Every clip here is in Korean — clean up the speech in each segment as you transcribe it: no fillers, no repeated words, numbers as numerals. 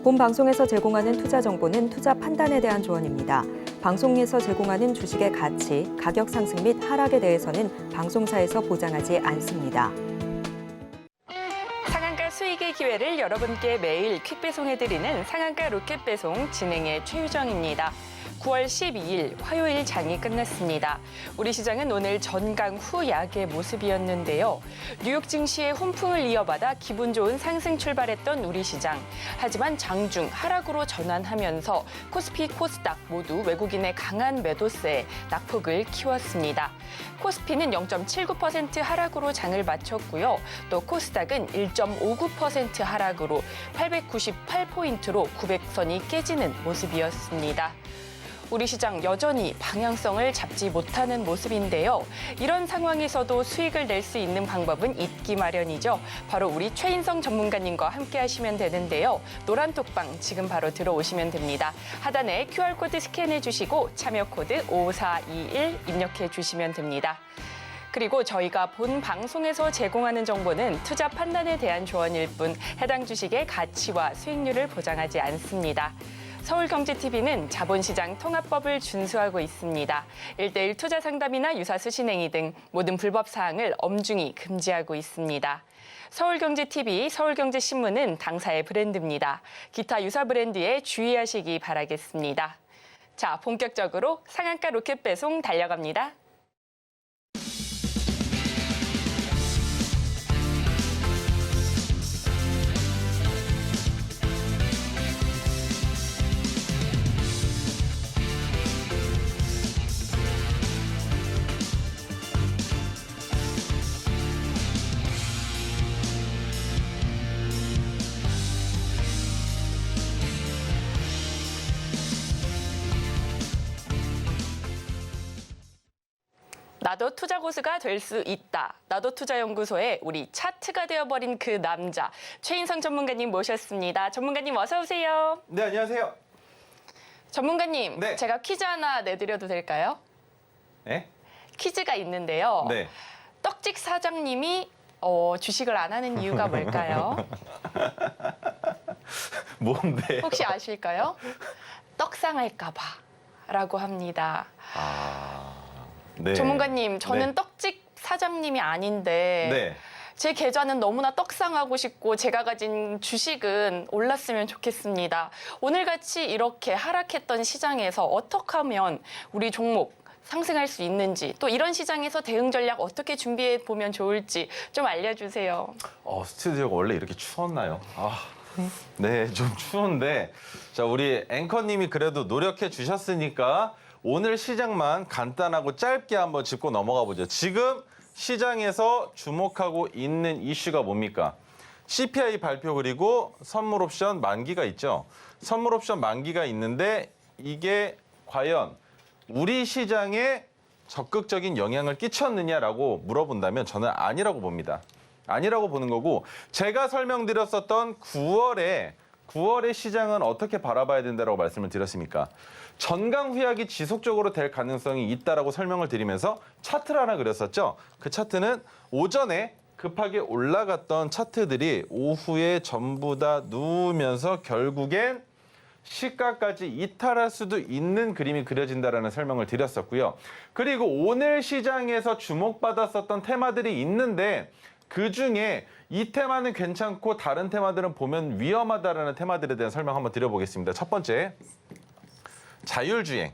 본 방송에서 제공하는 투자 정보는 투자 판단에 대한 조언입니다. 방송에서 제공하는 주식의 가치, 가격 상승 및 하락에 대해서는 방송사에서 보장하지 않습니다. 상한가 수익의 기회를 여러분께 매일 퀵 배송해드리는 상한가 로켓 배송 진행의 최유정입니다. 9월 12일 화요일 장이 끝났습니다. 우리 시장은 오늘 전강 후 약의 모습이었는데요. 뉴욕 증시의 훈풍을 이어받아 기분 좋은 상승 출발했던 우리 시장. 하지만 장중 하락으로 전환하면서 코스피, 코스닥 모두 외국인의 강한 매도세에 낙폭을 키웠습니다. 코스피는 0.79% 하락으로 장을 마쳤고요. 또 코스닥은 1.59% 하락으로 898포인트로 900선이 깨지는 모습이었습니다. 우리 시장 여전히 방향성을 잡지 못하는 모습인데요. 이런 상황에서도 수익을 낼 수 있는 방법은 있기 마련이죠. 바로 우리 최인성 전문가님과 함께 하시면 되는데요. 노란 톡방 지금 바로 들어오시면 됩니다. 하단에 QR코드 스캔해 주시고 참여 코드 5421 입력해 주시면 됩니다. 그리고 저희가 본 방송에서 제공하는 정보는 투자 판단에 대한 조언일 뿐 해당 주식의 가치와 수익률을 보장하지 않습니다. 서울경제TV는 자본시장 통합법을 준수하고 있습니다. 1:1 투자 상담이나 유사 수신 행위 등 모든 불법 사항을 엄중히 금지하고 있습니다. 서울경제TV, 서울경제신문은 당사의 브랜드입니다. 기타 유사 브랜드에 주의하시기 바라겠습니다. 자, 본격적으로 상한가 로켓 배송 달려갑니다. 나도 투자 고수가 될 수 있다. 나도 투자연구소의 우리 차트가 되어버린 그 남자 최인성 전문가님 모셨습니다. 전문가님 어서 오세요. 네, 안녕하세요. 전문가님, 네. 제가 퀴즈 하나 내드려도 될까요? 네? 퀴즈가 있는데요. 네. 떡집 사장님이 주식을 안 하는 이유가 뭘까요? 뭔데? 혹시 아실까요? 떡상할까 봐라고 합니다. 네. 전문가님, 저는 네. 떡집 사장님이 아닌데 네. 제 계좌는 너무나 떡상하고 싶고 제가 가진 주식은 올랐으면 좋겠습니다. 오늘같이 이렇게 하락했던 시장에서 어떻게 하면 우리 종목 상승할 수 있는지, 또 이런 시장에서 대응 전략 어떻게 준비해 보면 좋을지 좀 알려주세요. 스튜디오가 원래 이렇게 추웠나요? 네, 좀 추운데. 자, 우리 앵커님이 그래도 노력해 주셨으니까 오늘 시장만 간단하고 짧게 한번 짚고 넘어가 보죠. 지금 시장에서 주목하고 있는 이슈가 뭡니까? CPI 발표 그리고 선물 옵션 만기가 있죠. 선물 옵션 만기가 있는데 이게 과연 우리 시장에 적극적인 영향을 끼쳤느냐라고 물어본다면 저는 아니라고 봅니다. 아니라고 보는 거고, 제가 설명드렸었던 9월의 시장은 어떻게 바라봐야 된다고 말씀을 드렸습니까? 전강 후약이 지속적으로 될 가능성이 있다라고 설명을 드리면서 차트를 하나 그렸었죠. 그 차트는 오전에 급하게 올라갔던 차트들이 오후에 전부 다 누우면서 결국엔 시가까지 이탈할 수도 있는 그림이 그려진다라는 설명을 드렸었고요. 그리고 오늘 시장에서 주목받았었던 테마들이 있는데 그중에 이 테마는 괜찮고 다른 테마들은 보면 위험하다라는 테마들에 대한 설명 한번 드려보겠습니다. 첫 번째, 자율주행.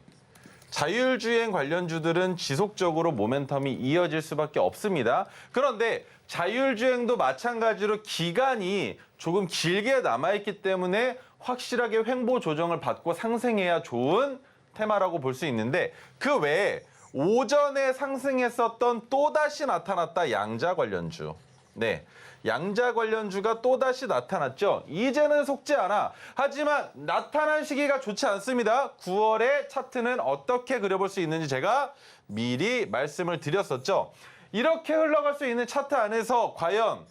자율주행 관련주들은 지속적으로 모멘텀이 이어질 수밖에 없습니다. 그런데 자율주행도 마찬가지로 기간이 조금 길게 남아있기 때문에 확실하게 횡보 조정을 받고 상승해야 좋은 테마라고 볼 수 있는데, 그 외에 오전에 상승했었던 또다시 나타났다 양자 관련주. 네, 양자 관련주가 또다시 나타났죠. 이제는 속지 않아. 하지만 나타난 시기가 좋지 않습니다. 9월의 차트는 어떻게 그려볼 수 있는지 제가 미리 말씀을 드렸었죠. 이렇게 흘러갈 수 있는 차트 안에서 과연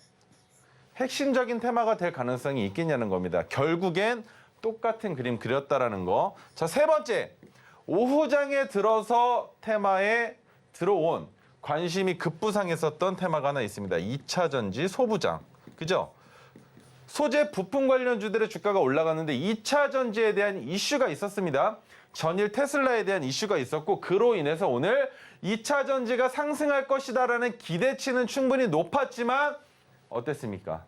핵심적인 테마가 될 가능성이 있겠냐는 겁니다. 결국엔 똑같은 그림 그렸다라는 거. 자, 세 번째, 오후장에 들어서 테마에 들어온 관심이 급부상했었던 테마가 하나 있습니다. 2차 전지 소부장. 그죠? 소재 부품 관련주들의 주가가 올라갔는데 2차 전지에 대한 이슈가 있었습니다. 전일 테슬라에 대한 이슈가 있었고 그로 인해서 오늘 2차 전지가 상승할 것이다라는 기대치는 충분히 높았지만 어땠습니까?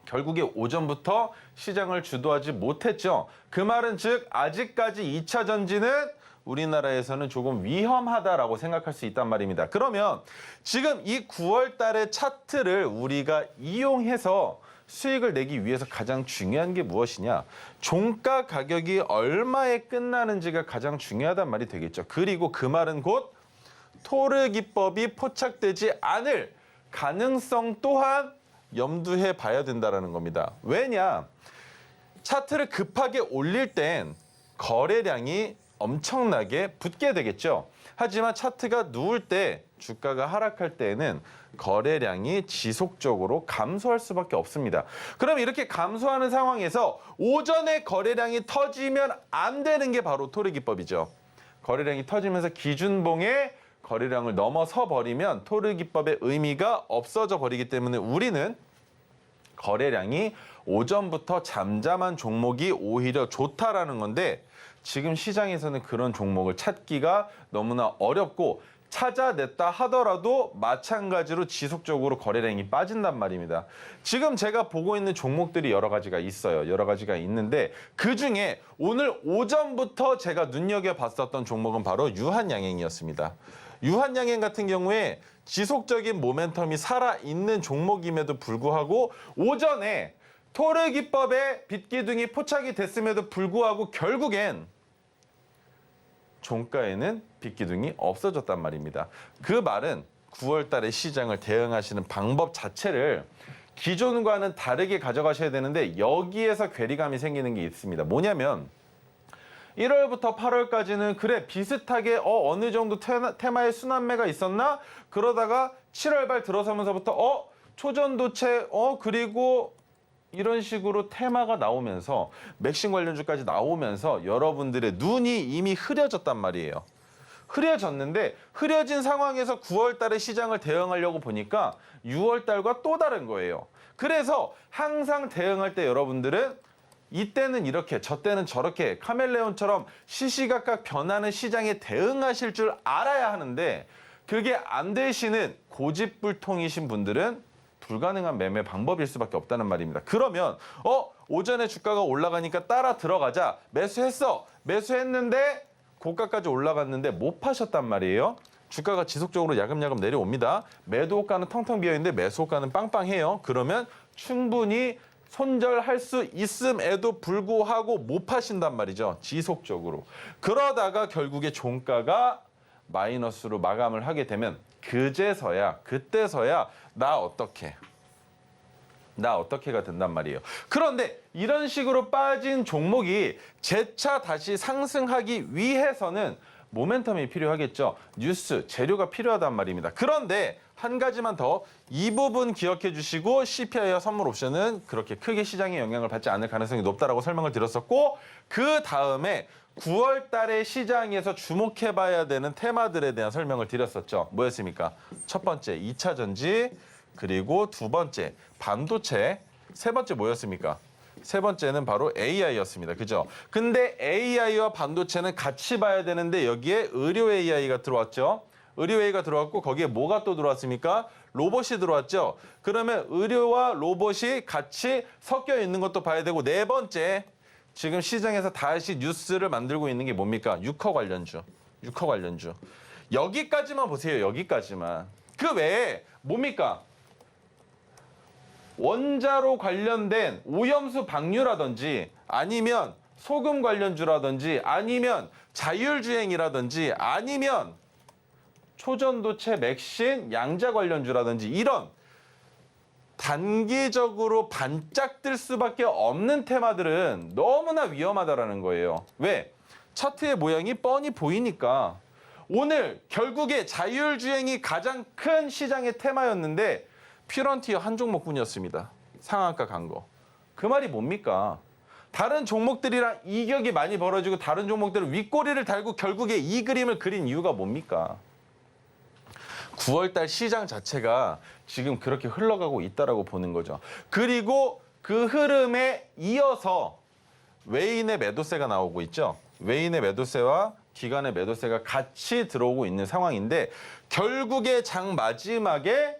결국에 오전부터 시장을 주도하지 못했죠. 그 말은 즉 아직까지 2차 전지는 우리나라에서는 조금 위험하다라고 생각할 수 있단 말입니다. 그러면 지금 이 9월 달의 차트를 우리가 이용해서 수익을 내기 위해서 가장 중요한 게 무엇이냐? 종가 가격이 얼마에 끝나는지가 가장 중요하단 말이 되겠죠. 그리고 그 말은 곧 토르 기법이 포착되지 않을 가능성 또한 염두해 봐야 된다는 겁니다. 왜냐? 차트를 급하게 올릴 땐 거래량이 엄청나게 붙게 되겠죠. 하지만 차트가 누울 때 주가가 하락할 때에는 거래량이 지속적으로 감소할 수밖에 없습니다. 그럼 이렇게 감소하는 상황에서 오전에 거래량이 터지면 안 되는 게 바로 토르 기법이죠. 거래량이 터지면서 기준봉의 거래량을 넘어서 버리면 토르 기법의 의미가 없어져 버리기 때문에 우리는 거래량이 오전부터 잠잠한 종목이 오히려 좋다라는 건데 지금 시장에서는 그런 종목을 찾기가 너무나 어렵고 찾아냈다 하더라도 마찬가지로 지속적으로 거래량이 빠진단 말입니다. 지금 제가 보고 있는 종목들이 여러 가지가 있어요. 여러 가지가 있는데 그중에 오늘 오전부터 제가 눈여겨봤었던 종목은 바로 유한양행이었습니다. 유한양행 같은 경우에 지속적인 모멘텀이 살아있는 종목임에도 불구하고 오전에 토르 기법의 빗기둥이 포착이 됐음에도 불구하고 결국엔 종가에는 빗기둥이 없어졌단 말입니다. 그 말은 9월 달에 시장을 대응하시는 방법 자체를 기존과는 다르게 가져가셔야 되는데 여기에서 괴리감이 생기는 게 있습니다. 뭐냐면 1월부터 8월까지는 그래 비슷하게 어느 정도 테마의 순환매가 있었나? 그러다가 7월 말 들어서면서부터 초전도체 그리고 이런 식으로 테마가 나오면서 맥심 관련주까지 나오면서 여러분들의 눈이 이미 흐려졌단 말이에요. 흐려졌는데 흐려진 상황에서 9월 달에 시장을 대응하려고 보니까 6월 달과 또 다른 거예요. 그래서 항상 대응할 때 여러분들은 이때는 이렇게 저때는 저렇게 카멜레온처럼 시시각각 변하는 시장에 대응하실 줄 알아야 하는데 그게 안 되시는 고집불통이신 분들은 불가능한 매매 방법일 수밖에 없다는 말입니다. 그러면 오전에 주가가 올라가니까 따라 들어가자. 매수했는데 고가까지 올라갔는데 못 파셨단 말이에요. 주가가 지속적으로 야금야금 내려옵니다. 매도 호가는 텅텅 비어있는데 매수 호가는 빵빵해요. 그러면 충분히 손절할 수 있음에도 불구하고 못 파신단 말이죠. 지속적으로. 그러다가 결국에 종가가 마이너스로 마감을 하게 되면 그때서야 나 어떻게가 된단 말이에요. 그런데 이런 식으로 빠진 종목이 재차 다시 상승하기 위해서는 모멘텀이 필요하겠죠. 뉴스, 재료가 필요하단 말입니다. 그런데 한 가지만 더 이 부분 기억해 주시고 CPI와 선물 옵션은 그렇게 크게 시장에 영향을 받지 않을 가능성이 높다라고 설명을 드렸었고 그 다음에 9월 달에 시장에서 주목해 봐야 되는 테마들에 대한 설명을 드렸었죠. 뭐였습니까? 첫 번째 2차 전지, 그리고 두 번째 반도체, 세 번째 뭐였습니까? 세 번째는 바로 AI였습니다. 그죠? 근데 AI와 반도체는 같이 봐야 되는데 여기에 의료 AI가 들어왔죠. 의료 AI가 들어왔고 거기에 뭐가 또 들어왔습니까? 로봇이 들어왔죠. 그러면 의료와 로봇이 같이 섞여 있는 것도 봐야 되고 네 번째 지금 시장에서 다시 뉴스를 만들고 있는 게 뭡니까? 육허 관련주. 여기까지만 보세요. 여기까지만. 그 외에 뭡니까? 원자로 관련된 오염수 방류라든지 아니면 소금 관련주라든지 아니면 자율주행이라든지 아니면 초전도체 맥신 양자 관련주라든지 이런 단기적으로 반짝 뜰 수밖에 없는 테마들은 너무나 위험하다라는 거예요. 왜? 차트의 모양이 뻔히 보이니까. 오늘 결국에 자율주행이 가장 큰 시장의 테마였는데 퓨런티어 한 종목뿐이었습니다. 상한가 간 거. 그 말이 뭡니까? 다른 종목들이랑 이격이 많이 벌어지고 다른 종목들은 윗꼬리를 달고 결국에 이 그림을 그린 이유가 뭡니까? 9월 달 시장 자체가 지금 그렇게 흘러가고 있다라고 보는 거죠. 그리고 그 그 흐름에 이어서 외인의 매도세가 나오고 있죠. 외인의 매도세와 기관의 매도세가 같이 들어오고 있는 상황인데 결국에 장 마지막에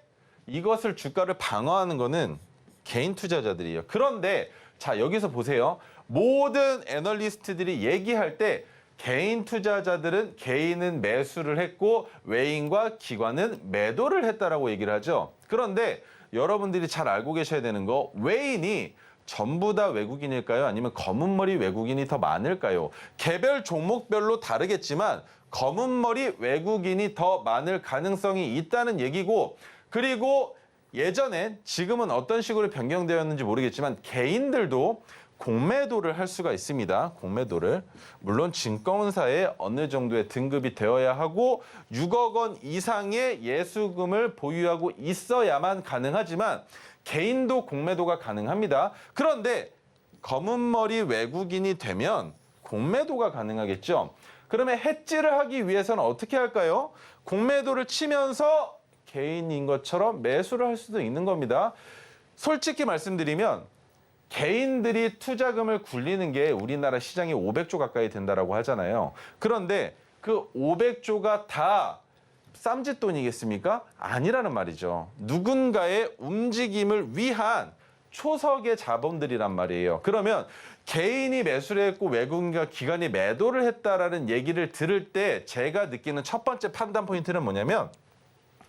이것을 주가를 방어하는 거는 개인 투자자들이에요. 그런데 자 여기서 보세요. 모든 애널리스트들이 얘기할 때 개인 투자자들은 개인은 매수를 했고 외인과 기관은 매도를 했다라고 얘기를 하죠. 그런데 여러분들이 잘 알고 계셔야 되는 거 외인이 전부 다 외국인일까요? 아니면 검은머리 외국인이 더 많을까요? 개별 종목별로 다르겠지만 검은머리 외국인이 더 많을 가능성이 있다는 얘기고 그리고 예전엔 지금은 어떤 식으로 변경되었는지 모르겠지만 개인들도 공매도를 할 수가 있습니다. 공매도를. 물론 증권사에 어느 정도의 등급이 되어야 하고 6억 원 이상의 예수금을 보유하고 있어야만 가능하지만 개인도 공매도가 가능합니다. 그런데 검은머리 외국인이 되면 공매도가 가능하겠죠. 그러면 해지를 하기 위해서는 어떻게 할까요? 공매도를 치면서 개인인 것처럼 매수를 할 수도 있는 겁니다. 솔직히 말씀드리면 개인들이 투자금을 굴리는 게 우리나라 시장이 500조 가까이 된다라고 하잖아요. 그런데 그 500조가 다 쌈짓돈이겠습니까? 아니라는 말이죠. 누군가의 움직임을 위한 초석의 자본들이란 말이에요. 그러면 개인이 매수를 했고 외국인과 기관이 매도를 했다라는 얘기를 들을 때 제가 느끼는 첫 번째 판단 포인트는 뭐냐면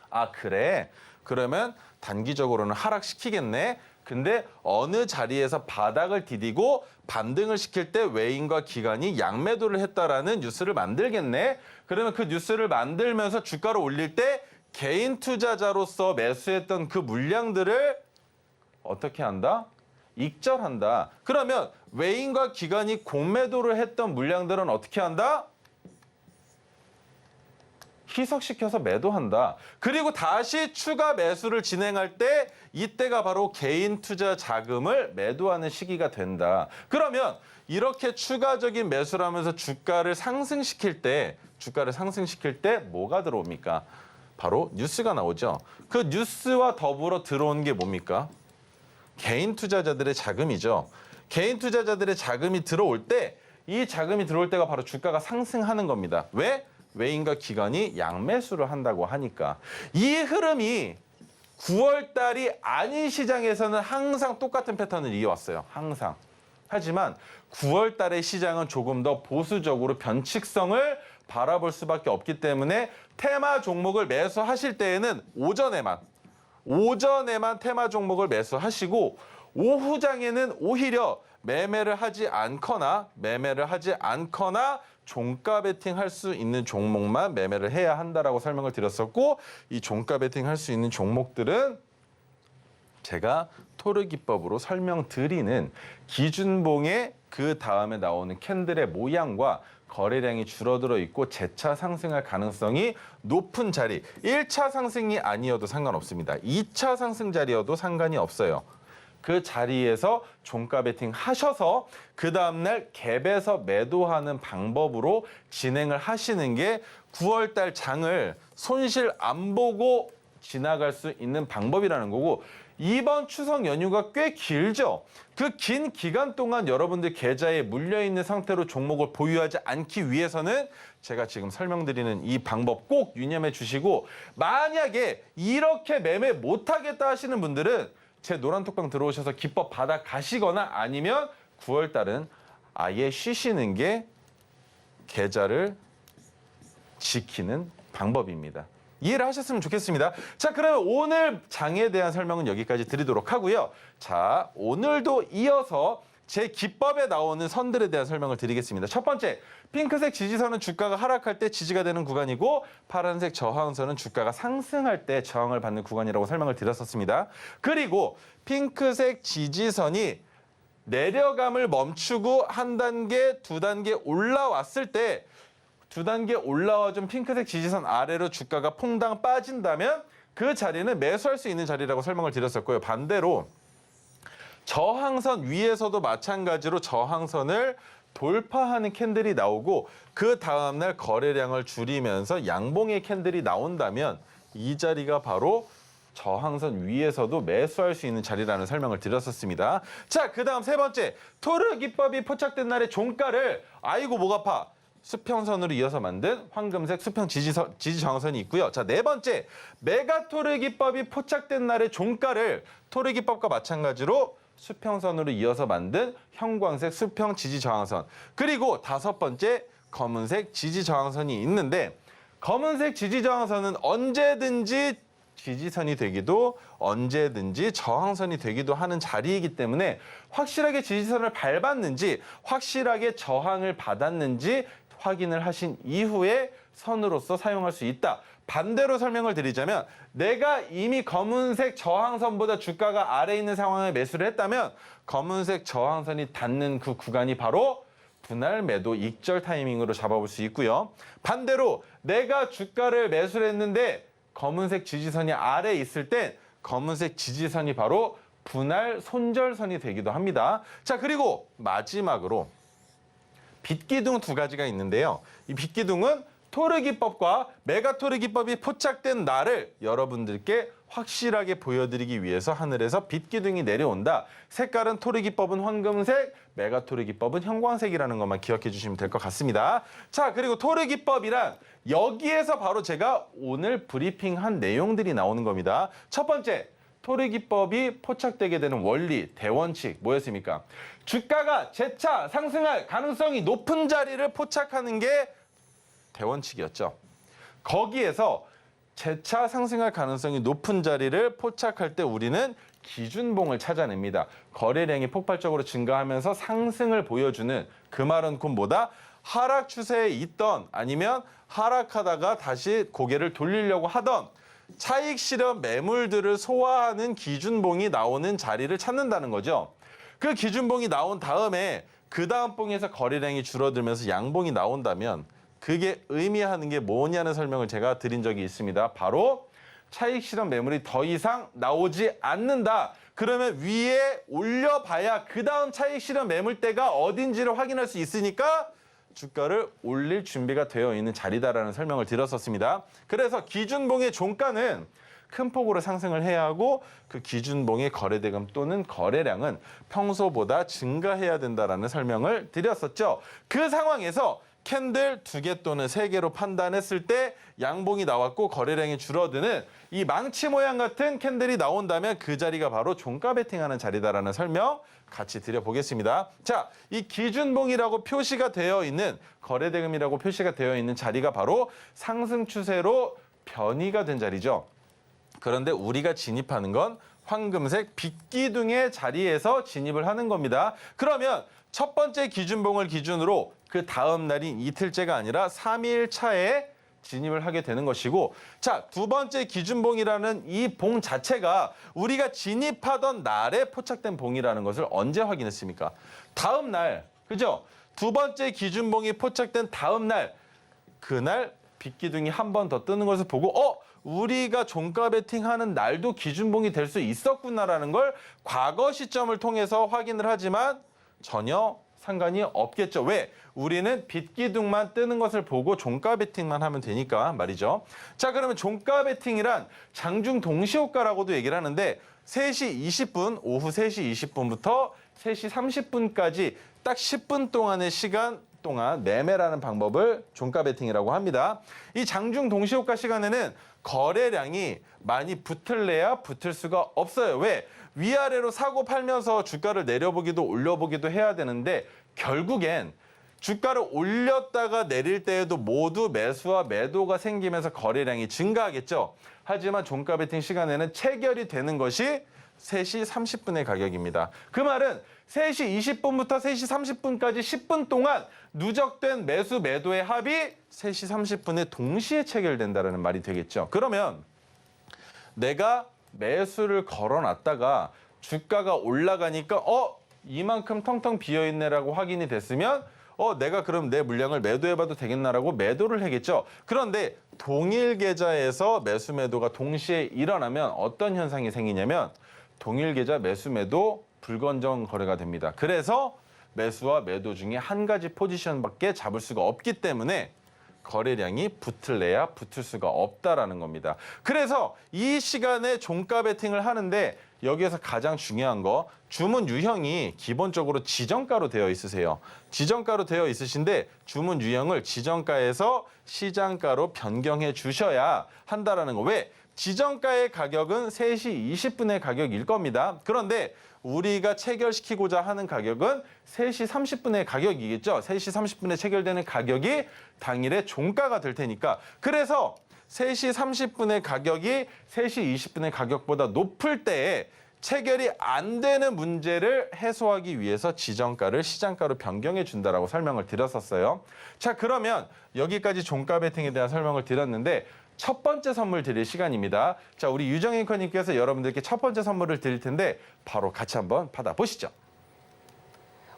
아 그래? 그러면 단기적으로는 하락시키겠네. 근데 어느 자리에서 바닥을 디디고 반등을 시킬 때 외인과 기관이 양매도를 했다라는 뉴스를 만들겠네. 그러면 그 뉴스를 만들면서 주가를 올릴 때 개인 투자자로서 매수했던 그 물량들을 어떻게 한다? 익절한다. 그러면 외인과 기관이 공매도를 했던 물량들은 어떻게 한다? 희석시켜서 매도한다. 그리고 다시 추가 매수를 진행할 때 이때가 바로 개인 투자 자금을 매도하는 시기가 된다. 그러면 이렇게 추가적인 매수를 하면서 주가를 상승시킬 때 뭐가 들어옵니까? 바로 뉴스가 나오죠. 그 뉴스와 더불어 들어온 게 뭡니까? 개인 투자자들의 자금이죠. 개인 투자자들의 자금이 들어올 때 이 자금이 들어올 때가 바로 주가가 상승하는 겁니다. 왜? 외인과 기관이 양매수를 한다고 하니까. 이 흐름이 9월 달이 아닌 시장에서는 항상 똑같은 패턴을 이어왔어요. 항상. 하지만 9월 달의 시장은 조금 더 보수적으로 변칙성을 바라볼 수밖에 없기 때문에 테마 종목을 매수하실 때에는 오전에만 테마 종목을 매수하시고 오후장에는 오히려 매매를 하지 않거나 종가 베팅 할 수 있는 종목만 매매를 해야 한다라고 설명을 드렸었고 이 종가 베팅 할 수 있는 종목들은 제가 토르 기법으로 설명드리는 기준봉의 그 다음에 나오는 캔들의 모양과 거래량이 줄어들어 있고 재차 상승할 가능성이 높은 자리 1차 상승이 아니어도 상관없습니다. 2차 상승 자리여도 상관이 없어요. 그 자리에서 종가 베팅 하셔서 그 다음날 갭에서 매도하는 방법으로 진행을 하시는 게 9월 달 장을 손실 안 보고 지나갈 수 있는 방법이라는 거고 이번 추석 연휴가 꽤 길죠. 그 긴 기간 동안 여러분들 계좌에 물려있는 상태로 종목을 보유하지 않기 위해서는 제가 지금 설명드리는 이 방법 꼭 유념해 주시고 만약에 이렇게 매매 못하겠다 하시는 분들은 제 노란톡방 들어오셔서 기법 받아 가시거나 아니면 9월 달은 아예 쉬시는 게 계좌를 지키는 방법입니다. 이해를 하셨으면 좋겠습니다. 자, 그러면 오늘 장에 대한 설명은 여기까지 드리도록 하고요. 자, 오늘도 이어서 제 기법에 나오는 선들에 대한 설명을 드리겠습니다. 첫 번째, 핑크색 지지선은 주가가 하락할 때 지지가 되는 구간이고 파란색 저항선은 주가가 상승할 때 저항을 받는 구간이라고 설명을 드렸었습니다. 그리고 핑크색 지지선이 내려감을 멈추고 한 단계, 두 단계 올라왔을 때 두 단계 올라와준 핑크색 지지선 아래로 주가가 퐁당 빠진다면 그 자리는 매수할 수 있는 자리라고 설명을 드렸었고요. 반대로 저항선 위에서도 마찬가지로 저항선을 돌파하는 캔들이 나오고 그 다음날 거래량을 줄이면서 양봉의 캔들이 나온다면 이 자리가 바로 저항선 위에서도 매수할 수 있는 자리라는 설명을 드렸었습니다. 자, 그다음 세 번째, 토르 기법이 포착된 날의 종가를 아이고 목 아파. 수평선으로 이어서 만든 황금색 수평 지지 저항선이 있고요. 자, 네 번째, 메가토르 기법이 포착된 날의 종가를 토르 기법과 마찬가지로 수평선으로 이어서 만든 형광색 수평 지지 저항선. 그리고 다섯 번째, 검은색 지지 저항선이 있는데 검은색 지지 저항선은 언제든지 지지선이 되기도 언제든지 저항선이 되기도 하는 자리이기 때문에 확실하게 지지선을 밟았는지 확실하게 저항을 받았는지 확인을 하신 이후에 선으로서 사용할 수 있다. 반대로 설명을 드리자면 내가 이미 검은색 저항선보다 주가가 아래에 있는 상황에 매수를 했다면 검은색 저항선이 닿는 그 구간이 바로 분할 매도 익절 타이밍으로 잡아볼 수 있고요. 반대로 내가 주가를 매수를 했는데 검은색 지지선이 아래에 있을 땐 검은색 지지선이 바로 분할 손절선이 되기도 합니다. 자, 그리고 마지막으로 빗기둥 두 가지가 있는데요. 이 빗기둥은 토르 기법과 메가토르 기법이 포착된 날을 여러분들께 확실하게 보여드리기 위해서 하늘에서 빗기둥이 내려온다. 색깔은 토르 기법은 황금색, 메가토르 기법은 형광색이라는 것만 기억해 주시면 될 것 같습니다. 자, 그리고 토르 기법이란 여기에서 바로 제가 오늘 브리핑한 내용들이 나오는 겁니다. 첫 번째, 토르 기법이 포착되게 되는 원리, 대원칙 뭐였습니까? 주가가 재차 상승할 가능성이 높은 자리를 포착하는 게 대원칙이었죠. 거기에서 재차 상승할 가능성이 높은 자리를 포착할 때 우리는 기준봉을 찾아냅니다. 거래량이 폭발적으로 증가하면서 상승을 보여주는, 그 말은 곧 뭐다? 하락 추세에 있던 아니면 하락하다가 다시 고개를 돌리려고 하던 차익 실현 매물들을 소화하는 기준봉이 나오는 자리를 찾는다는 거죠. 그 기준봉이 나온 다음에 그 다음 봉에서 거래량이 줄어들면서 양봉이 나온다면 그게 의미하는 게 뭐냐는 설명을 제가 드린 적이 있습니다. 바로 차익 실현 매물이 더 이상 나오지 않는다. 그러면 위에 올려봐야 그 다음 차익 실현 매물대가 어딘지를 확인할 수 있으니까 주가를 올릴 준비가 되어 있는 자리다라는 설명을 드렸었습니다. 그래서 기준봉의 종가는 큰 폭으로 상승을 해야 하고 그 기준봉의 거래대금 또는 거래량은 평소보다 증가해야 된다라는 설명을 드렸었죠. 그 상황에서 캔들 2개 또는 3개로 판단했을 때 양봉이 나왔고 거래량이 줄어드는 이 망치 모양 같은 캔들이 나온다면 그 자리가 바로 종가 베팅하는 자리다라는 설명 같이 드려보겠습니다. 자, 이 기준봉이라고 표시가 되어 있는 거래대금이라고 표시가 되어 있는 자리가 바로 상승 추세로 변이가 된 자리죠. 그런데 우리가 진입하는 건 황금색 빗기둥의 자리에서 진입을 하는 겁니다. 그러면 첫 번째 기준봉을 기준으로 그 다음 날인 이틀째가 아니라 3일 차에 진입을 하게 되는 것이고, 자, 두 번째 기준봉이라는 이 봉 자체가 우리가 진입하던 날에 포착된 봉이라는 것을 언제 확인했습니까? 다음 날, 그죠? 두 번째 기준봉이 포착된 다음 날, 그날 빗기둥이 한 번 더 뜨는 것을 보고 우리가 종가 베팅하는 날도 기준봉이 될 수 있었구나라는 걸 과거 시점을 통해서 확인을 하지만 전혀 상관이 없겠죠. 왜? 우리는 빗기둥만 뜨는 것을 보고 종가 베팅만 하면 되니까 말이죠. 자, 그러면 종가 베팅이란 장중 동시효과라고도 얘기를 하는데 3시 20분, 오후 3시 20분부터 3시 30분까지 딱 10분 동안의 시간 동안 매매라는 방법을 종가 베팅이라고 합니다. 이 장중 동시효과 시간에는 거래량이 많이 붙을래야 붙을 수가 없어요. 왜? 위아래로 사고 팔면서 주가를 내려보기도 올려보기도 해야 되는데 결국엔 주가를 올렸다가 내릴 때에도 모두 매수와 매도가 생기면서 거래량이 증가하겠죠. 하지만 종가 베팅 시간에는 체결이 되는 것이 3시 30분의 가격입니다. 그 말은 3시 20분부터 3시 30분까지 10분 동안 누적된 매수 매도의 합이 3시 30분에 동시에 체결된다는 말이 되겠죠. 그러면 내가 매수를 걸어놨다가 주가가 올라가니까 이만큼 텅텅 비어있네라고 확인이 됐으면 내가 그럼 내 물량을 매도해봐도 되겠나라고 매도를 하겠죠. 그런데 동일 계좌에서 매수 매도가 동시에 일어나면 어떤 현상이 생기냐면 동일 계좌 매수 매도 불건정 거래가 됩니다. 그래서 매수와 매도 중에 한 가지 포지션밖에 잡을 수가 없기 때문에 거래량이 붙을래야 붙을 수가 없다라는 겁니다. 그래서 이 시간에 종가 베팅을 하는데 여기에서 가장 중요한 거 주문 유형이 기본적으로 지정가로 되어 있으세요. 지정가로 되어 있으신데 주문 유형을 지정가에서 시장가로 변경해 주셔야 한다라는 거. 왜? 지정가의 가격은 3시 20분의 가격일 겁니다. 그런데 우리가 체결시키고자 하는 가격은 3시 30분의 가격이겠죠. 3시 30분에 체결되는 가격이 당일의 종가가 될 테니까. 그래서 3시 30분의 가격이 3시 20분의 가격보다 높을 때에 체결이 안 되는 문제를 해소하기 위해서 지정가를 시장가로 변경해 준다라고 설명을 드렸었어요. 자, 그러면 여기까지 종가 베팅에 대한 설명을 드렸는데 첫 번째 선물 드릴 시간입니다. 자, 우리 유정 앵커님께서 여러분들께 첫 번째 선물을 드릴 텐데 바로 같이 한번 받아보시죠.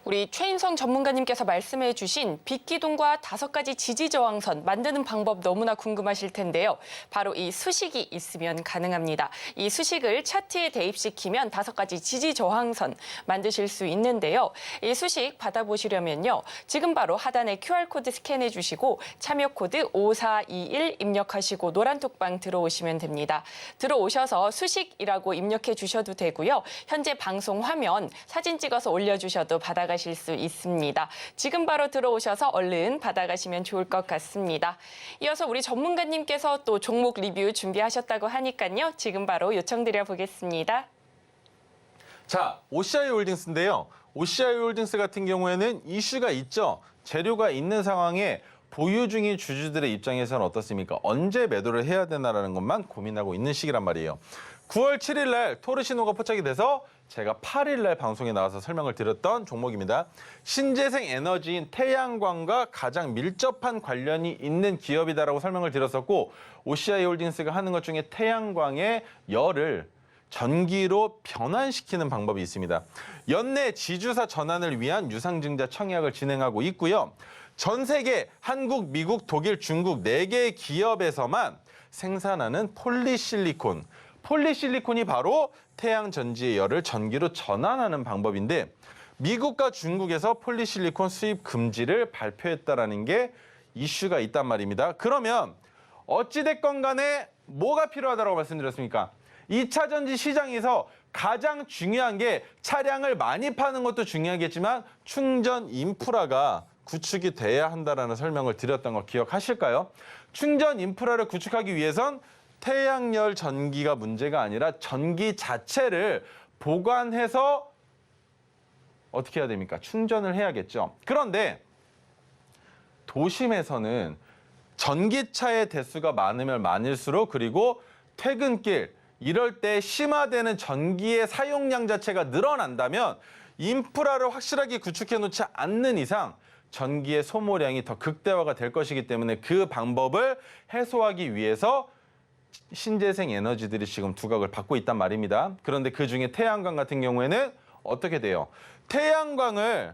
우리 최인성 전문가님께서 말씀해 주신 빗기둥과 5가지 지지저항선 만드는 방법 너무나 궁금하실 텐데요. 바로 이 수식이 있으면 가능합니다. 이 수식을 차트에 대입시키면 5가지 지지저항선 만드실 수 있는데요. 이 수식 받아보시려면요. 지금 바로 하단에 QR코드 스캔해 주시고 참여코드 5421 입력하시고 노란 톡방 들어오시면 됩니다. 들어오셔서 수식이라고 입력해 주셔도 되고요. 현재 방송 화면 사진 찍어서 올려주셔도 받아가실 수 있습니다. 지금 바로 들어오셔서 얼른 받아가시면 좋을 것 같습니다. 이어서 우리 전문가님께서 또 종목 리뷰 준비하셨다고 하니까요. 지금 바로 요청드려 보겠습니다. 자, OCI 홀딩스인데요. OCI 홀딩스 같은 경우에는 이슈가 있죠. 재료가 있는 상황에 보유 중인 주주들의 입장에서는 어떻습니까? 언제 매도를 해야 되나라는 것만 고민하고 있는 시기란 말이에요. 9월 7일 날 토르 신호가 포착이 돼서 제가 8일 날 방송에 나와서 설명을 드렸던 종목입니다. 신재생 에너지인 태양광과 가장 밀접한 관련이 있는 기업이다라고 설명을 드렸었고 OCI 홀딩스가 하는 것 중에 태양광의 열을 전기로 변환시키는 방법이 있습니다. 연내 지주사 전환을 위한 유상증자 청약을 진행하고 있고요. 전 세계 한국, 미국, 독일, 중국 4개의 기업에서만 생산하는 폴리실리콘. 폴리실리콘이 바로 태양 전지의 열을 전기로 전환하는 방법인데 미국과 중국에서 폴리실리콘 수입 금지를 발표했다라는 게 이슈가 있단 말입니다. 그러면 어찌됐건 간에 뭐가 필요하다고 말씀드렸습니까? 2차 전지 시장에서 가장 중요한 게 차량을 많이 파는 것도 중요하겠지만 충전 인프라가 구축이 돼야 한다라는 설명을 드렸던 거 기억하실까요? 충전 인프라를 구축하기 위해선 태양열 전기가 문제가 아니라 전기 자체를 보관해서 어떻게 해야 됩니까? 충전을 해야겠죠. 그런데 도심에서는 전기차의 대수가 많으면 많을수록 그리고 퇴근길 이럴 때 심화되는 전기의 사용량 자체가 늘어난다면 인프라를 확실하게 구축해 놓지 않는 이상 전기의 소모량이 더 극대화가 될 것이기 때문에 그 방법을 해소하기 위해서 신재생 에너지들이 지금 두각을 받고 있단 말입니다. 그런데 그중에 태양광 같은 경우에는 어떻게 돼요? 태양광을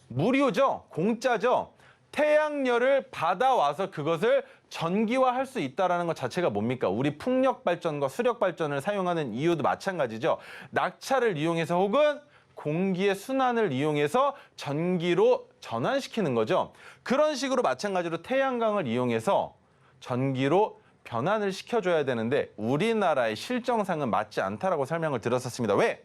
무료죠? 공짜죠? 태양열을 받아와서 그것을 전기화할 수 있다는 것 자체가 뭡니까? 우리 풍력 발전과 수력 발전을 사용하는 이유도 마찬가지죠. 낙차를 이용해서 혹은 공기의 순환을 이용해서 전기로 전환시키는 거죠. 그런 식으로 마찬가지로 태양광을 이용해서 전기로 변환을 시켜줘야 되는데 우리나라의 실정상은 맞지 않다라고 설명을 드렸었습니다. 왜?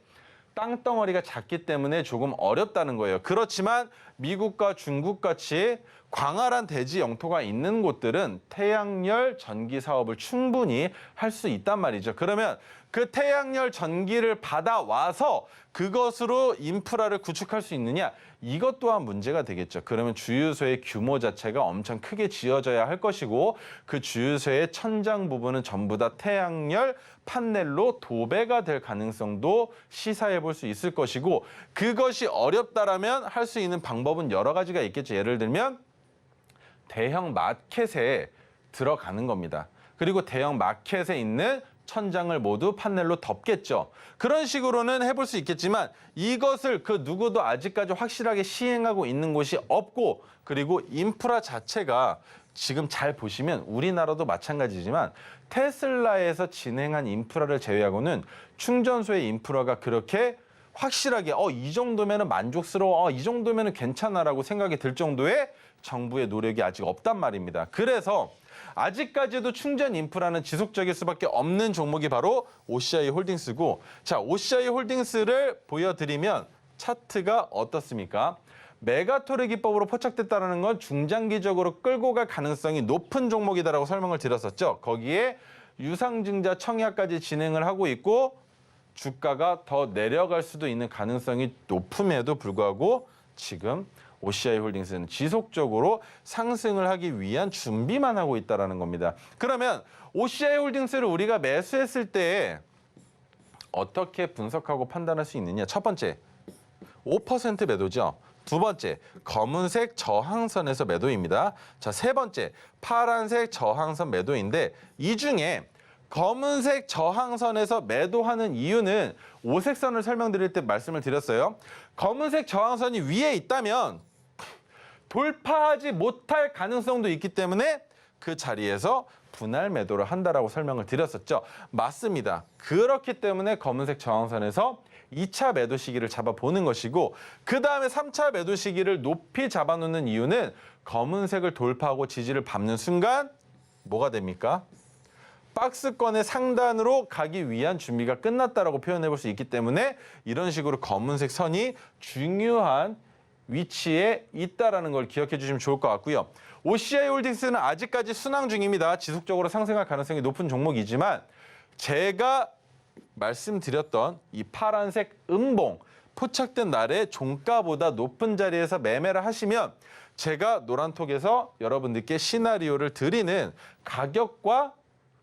땅덩어리가 작기 때문에 조금 어렵다는 거예요. 그렇지만 미국과 중국같이 광활한 대지 영토가 있는 곳들은 태양열 전기 사업을 충분히 할 수 있단 말이죠. 그러면 그 태양열 전기를 받아와서 그것으로 인프라를 구축할 수 있느냐? 이것 또한 문제가 되겠죠. 그러면 주유소의 규모 자체가 엄청 크게 지어져야 할 것이고 그 주유소의 천장 부분은 전부 다 태양열 판넬로 도배가 될 가능성도 시사해 볼 수 있을 것이고 그것이 어렵다라면 할 수 있는 방법은 여러 가지가 있겠죠. 예를 들면 대형 마켓에 들어가는 겁니다. 그리고 대형 마켓에 있는 천장을 모두 판넬로 덮겠죠. 그런 식으로는 해볼 수 있겠지만 이것을 그 누구도 아직까지 확실하게 시행하고 있는 곳이 없고 그리고 인프라 자체가 지금 잘 보시면 우리나라도 마찬가지지만 테슬라에서 진행한 인프라를 제외하고는 충전소의 인프라가 그렇게 확실하게 이 정도면 만족스러워, 이 정도면 괜찮아라고 생각이 들 정도의 정부의 노력이 아직 없단 말입니다. 그래서 아직까지도 충전 인프라는 지속적일 수밖에 없는 종목이 바로 OCI 홀딩스고, 자, OCI 홀딩스를 보여드리면 차트가 어떻습니까? 메가토르 기법으로 포착됐다는 건 중장기적으로 끌고 갈 가능성이 높은 종목이다라고 설명을 드렸었죠. 거기에 유상증자 청약까지 진행을 하고 있고 주가가 더 내려갈 수도 있는 가능성이 높음에도 불구하고 지금 OCI 홀딩스는 지속적으로 상승을 하기 위한 준비만 하고 있다는 겁니다. 그러면 OCI 홀딩스를 우리가 매수했을 때 어떻게 분석하고 판단할 수 있느냐? 첫 번째, 5% 매도죠. 두 번째, 검은색 저항선에서 매도입니다. 자, 세 번째, 파란색 저항선 매도인데 이 중에 검은색 저항선에서 매도하는 이유는 오색선을 설명드릴 때 말씀을 드렸어요. 검은색 저항선이 위에 있다면 돌파하지 못할 가능성도 있기 때문에 그 자리에서 분할 매도를 한다라고 설명을 드렸었죠. 맞습니다. 그렇기 때문에 검은색 저항선에서 2차 매도 시기를 잡아보는 것이고 그 다음에 3차 매도 시기를 높이 잡아놓는 이유는 검은색을 돌파하고 지지를 밟는 순간 뭐가 됩니까? 박스권의 상단으로 가기 위한 준비가 끝났다라고 표현해 볼 수 있기 때문에 이런 식으로 검은색 선이 중요한 위치에 있다라는 걸 기억해 주시면 좋을 것 같고요. OCI 홀딩스는 아직까지 순항 중입니다. 지속적으로 상승할 가능성이 높은 종목이지만 제가 말씀드렸던 이 파란색 음봉 포착된 날에 종가보다 높은 자리에서 매매를 하시면 제가 노란톡에서 여러분들께 시나리오를 드리는 가격과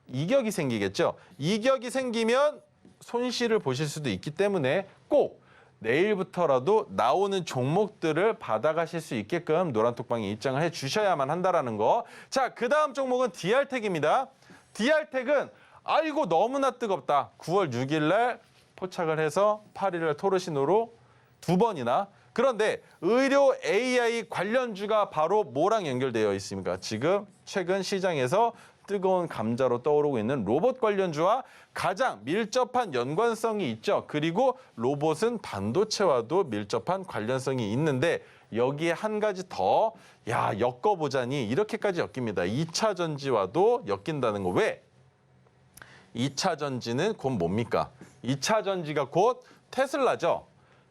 이격이 생기겠죠. 이격이 생기면 손실을 보실 수도 있기 때문에 꼭 내일부터라도 나오는 종목들을 받아가실 수 있게끔 노란톡방에 입장을 해주셔야만 한다는 거. 자, 그 다음 종목은 DR텍입니다. DR텍은 아이고 너무나 뜨겁다. 9월 6일 날 포착을 해서 8일 날 토르시노로 2번이나. 그런데 의료 AI 관련주가 바로 뭐랑 연결되어 있습니까? 지금 최근 시장에서 뜨거운 감자로 떠오르고 있는 로봇 관련주와 가장 밀접한 연관성이 있죠. 그리고 로봇은 반도체와도 밀접한 관련성이 있는데 여기에 한 가지 더 엮어보자니 이렇게까지 엮입니다. 2차 전지와도 엮인다는 거. 왜? 2차 전지는 곧 뭡니까? 2차 전지가 곧 테슬라죠.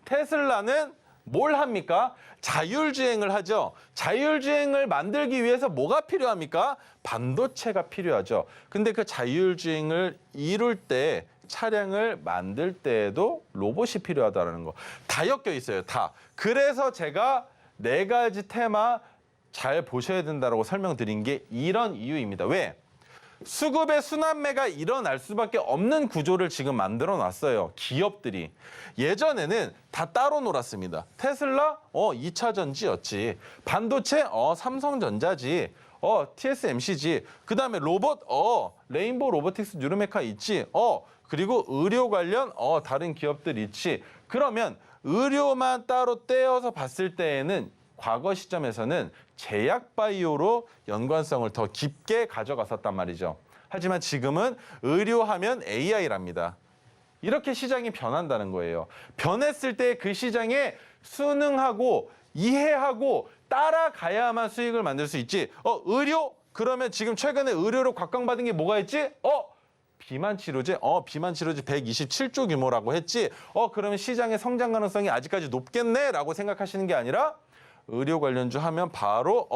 테슬라는 뭘 합니까? 자율주행을 하죠. 자율주행을 만들기 위해서 뭐가 필요합니까? 반도체가 필요하죠. 근데 그 자율주행을 이룰 때 차량을 만들 때에도 로봇이 필요하다는 거. 다 엮여 있어요. 다. 그래서 제가 4가지 테마 잘 보셔야 된다고 설명드린 게 이런 이유입니다. 왜? 수급의 순환매가 일어날 수밖에 없는 구조를 지금 만들어 놨어요. 기업들이. 예전에는 다 따로 놀았습니다. 테슬라? 2차 전지였지. 반도체? 삼성전자지. TSMC지. 그다음에 로봇? 레인보우 로보틱스 뉴르메카 있지. 그리고 의료 관련? 다른 기업들 있지. 그러면 의료만 따로 떼어서 봤을 때에는 과거 시점에서는 제약바이오로 연관성을 더 깊게 가져갔었단 말이죠. 하지만 지금은 의료하면 AI랍니다. 이렇게 시장이 변한다는 거예요. 변했을 때 그 시장에 순응하고 이해하고 따라가야만 수익을 만들 수 있지. 의료? 그러면 지금 최근에 의료로 곽강받은 게 뭐가 있지? 비만 치료제? 비만 치료제 127조 규모라고 했지. 그러면 시장의 성장 가능성이 아직까지 높겠네? 라고 생각하시는 게 아니라 의료 관련주 하면 바로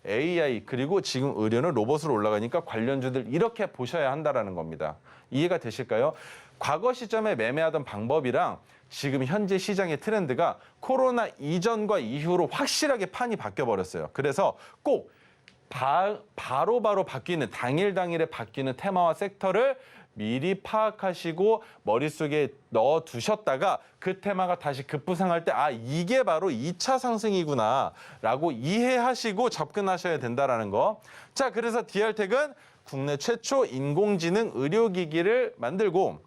AI 그리고 지금 의료는 로봇으로 올라가니까 관련주들 이렇게 보셔야 한다라는 겁니다. 이해가 되실까요? 과거 시점에 매매하던 방법이랑 지금 현재 시장의 트렌드가 코로나 이전과 이후로 확실하게 판이 바뀌어버렸어요. 그래서 꼭 바로바로 바뀌는 당일에 바뀌는 테마와 섹터를 미리 파악하시고 머릿속에 넣어두셨다가 그 테마가 다시 급부상할 때 이게 바로 2차 상승이구나 라고 이해하시고 접근하셔야 된다는 거. 자, 그래서 DR텍은 국내 최초 인공지능 의료기기를 만들고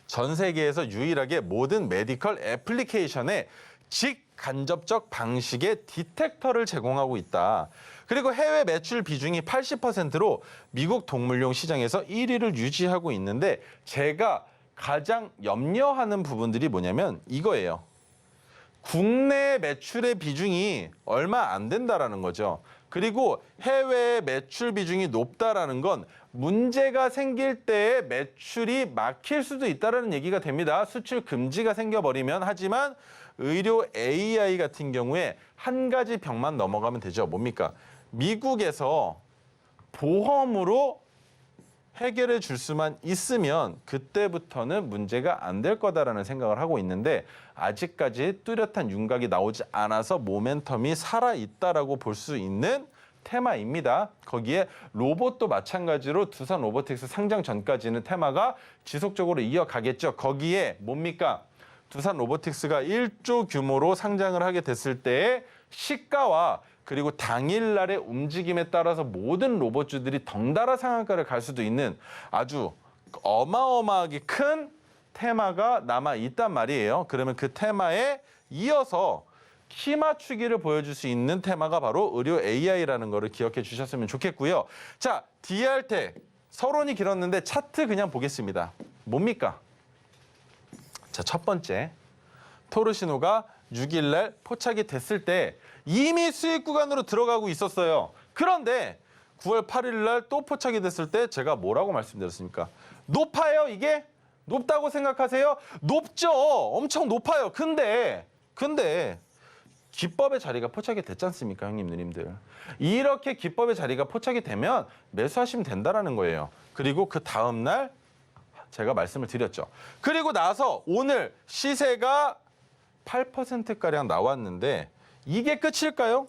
전 세계에서 유일하게 모든 메디컬 애플리케이션에 직간접적 방식의 디텍터를 제공하고 있다. 그리고 해외 매출 비중이 80%로 미국 동물용 시장에서 1위를 유지하고 있는데 제가 가장 염려하는 부분들이 뭐냐면 이거예요. 국내 매출의 비중이 얼마 안 된다라는 거죠. 그리고 해외 매출 비중이 높다라는 건 문제가 생길 때에 매출이 막힐 수도 있다는 얘기가 됩니다. 수출 금지가 생겨버리면. 하지만 의료 AI 같은 경우에 한 가지 벽만 넘어가면 되죠. 뭡니까? 미국에서 보험으로 해결해 줄 수만 있으면 그때부터는 문제가 안 될 거다라는 생각을 하고 있는데 아직까지 뚜렷한 윤곽이 나오지 않아서 모멘텀이 살아있다라고 볼 수 있는 테마입니다. 거기에 로봇도 마찬가지로 두산 로보틱스 상장 전까지는 테마가 지속적으로 이어가겠죠. 거기에 뭡니까? 두산 로보틱스가 1조 규모로 상장을 하게 됐을 때의 시가와 그리고 당일날의 움직임에 따라서 모든 로봇주들이 덩달아 상한가를 갈 수도 있는 아주 어마어마하게 큰 테마가 남아 있단 말이에요. 그러면 그 테마에 이어서 키 맞추기를 보여줄 수 있는 테마가 바로 의료 AI라는 거를 기억해 주셨으면 좋겠고요. 자, DR텍 서론이 길었는데 차트 그냥 보겠습니다. 뭡니까? 자, 첫 번째 토르시노가 6일날 포착이 됐을 때 이미 수익 구간으로 들어가고 있었어요. 그런데 9월 8일날 또 포착이 됐을 때 제가 뭐라고 말씀드렸습니까? 높아요, 이게? 높다고 생각하세요? 높죠. 엄청 높아요. 근데 기법의 자리가 포착이 됐지 않습니까, 형님, 누님들? 이렇게 기법의 자리가 포착이 되면 매수하시면 된다라는 거예요. 그리고 그 다음 날 제가 말씀을 드렸죠. 그리고 나서 오늘 시세가 8%가량 나왔는데 이게 끝일까요?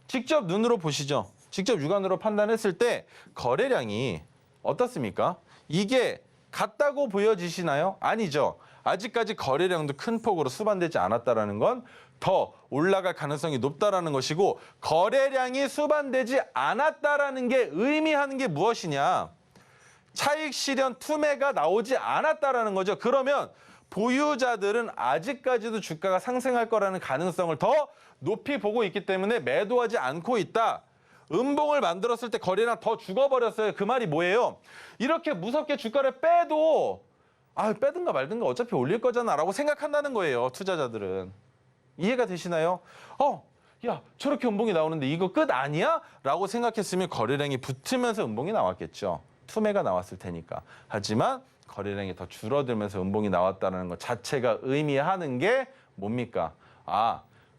직접 눈으로 보시죠. 직접 육안으로 판단했을 때 거래량이 어떻습니까? 이게 같다고 보여지시나요? 아니죠. 아직까지 거래량도 큰 폭으로 수반되지 않았다는 건 더 올라갈 가능성이 높다라는 것이고 거래량이 수반되지 않았다라는 게 의미하는 게 무엇이냐? 차익 실현 투매가 나오지 않았다라는 거죠. 그러면 보유자들은 아직까지도 주가가 상승할 거라는 가능성을 더 높이 보고 있기 때문에 매도하지 않고 있다. 음봉을 만들었을 때 거래량 더 죽어버렸어요. 그 말이 뭐예요? 이렇게 무섭게 주가를 빼도 빼든가 말든가 어차피 올릴 거잖아 라고 생각한다는 거예요. 투자자들은. 이해가 되시나요? 야, 저렇게 음봉이 나오는데 이거 끝 아니야? 라고 생각했으면 거래량이 붙으면서 음봉이 나왔겠죠. 투매가 나왔을 테니까. 하지만 거래량이 더 줄어들면서 음봉이 나왔다는 것 자체가 의미하는 게 뭡니까?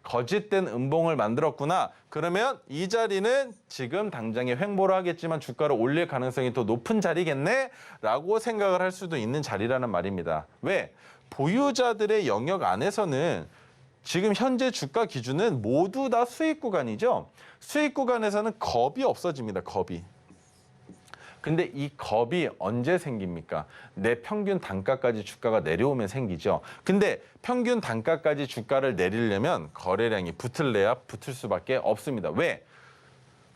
거짓된 음봉을 만들었구나. 그러면 이 자리는 지금 당장에 횡보를 하겠지만 주가를 올릴 가능성이 더 높은 자리겠네? 라고 생각을 할 수도 있는 자리라는 말입니다. 왜? 보유자들의 영역 안에서는 지금 현재 주가 기준은 모두 다 수익 구간이죠. 수익 구간에서는 겁이 없어집니다. 겁이. 근데 이 겁이 언제 생깁니까? 내 평균 단가까지 주가가 내려오면 생기죠. 근데 평균 단가까지 주가를 내리려면 거래량이 붙을래야 붙을 수밖에 없습니다. 왜?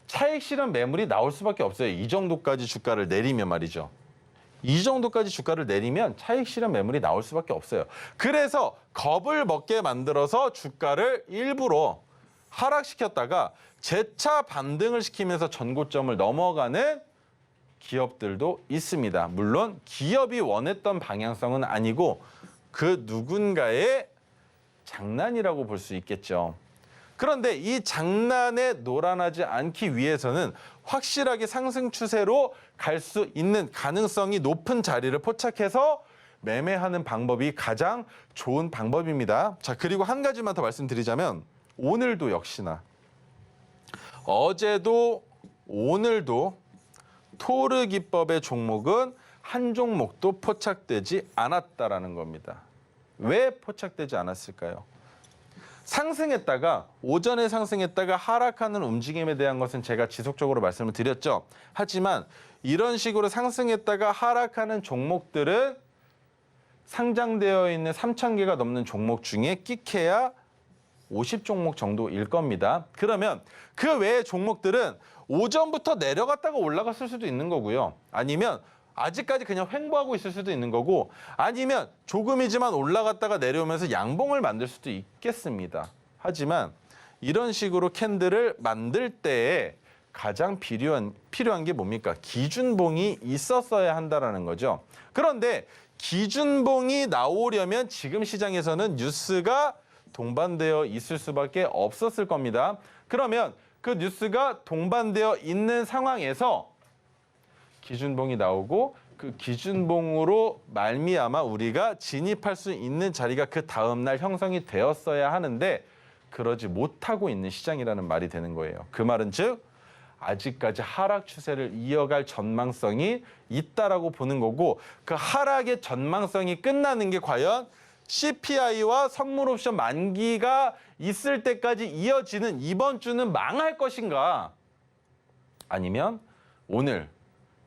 차익 실현 매물이 나올 수밖에 없어요. 이 정도까지 주가를 내리면 말이죠. 이 정도까지 주가를 내리면 차익 실현 매물이 나올 수밖에 없어요. 그래서 겁을 먹게 만들어서 주가를 일부러 하락시켰다가 재차 반등을 시키면서 전고점을 넘어가는 기업들도 있습니다. 물론 기업이 원했던 방향성은 아니고 그 누군가의 장난이라고 볼 수 있겠죠. 그런데 이 장난에 놀아나지 않기 위해서는 확실하게 상승 추세로 갈 수 있는 가능성이 높은 자리를 포착해서 매매하는 방법이 가장 좋은 방법입니다. 자, 그리고 한 가지만 더 말씀드리자면 오늘도 역시나 어제도 오늘도 토르 기법의 종목은 한 종목도 포착되지 않았다라는 겁니다. 왜 포착되지 않았을까요? 상승했다가 오전에 상승했다가 하락하는 움직임에 대한 것은 제가 지속적으로 말씀을 드렸죠. 하지만 이런 식으로 상승했다가 하락하는 종목들은 상장되어 있는 3,000개가 넘는 종목 중에 끼케야 50종목 정도일 겁니다. 그러면 그 외의 종목들은 오전부터 내려갔다가 올라갔을 수도 있는 거고요. 아니면 아직까지 그냥 횡보하고 있을 수도 있는 거고, 아니면 조금이지만 올라갔다가 내려오면서 양봉을 만들 수도 있겠습니다. 하지만 이런 식으로 캔들을 만들 때에 가장 필요한 게 뭡니까? 기준봉이 있었어야 한다는 거죠. 그런데 기준봉이 나오려면 지금 시장에서는 뉴스가 동반되어 있을 수밖에 없었을 겁니다. 그러면 그 뉴스가 동반되어 있는 상황에서 기준봉이 나오고 그 기준봉으로 말미암아 우리가 진입할 수 있는 자리가 그 다음 날 형성이 되었어야 하는데 그러지 못하고 있는 시장이라는 말이 되는 거예요. 그 말은 즉 아직까지 하락 추세를 이어갈 전망성이 있다라고 보는 거고 그 하락의 전망성이 끝나는 게 과연 CPI와 선물 옵션 만기가 있을 때까지 이어지는 이번 주는 망할 것인가? 아니면 오늘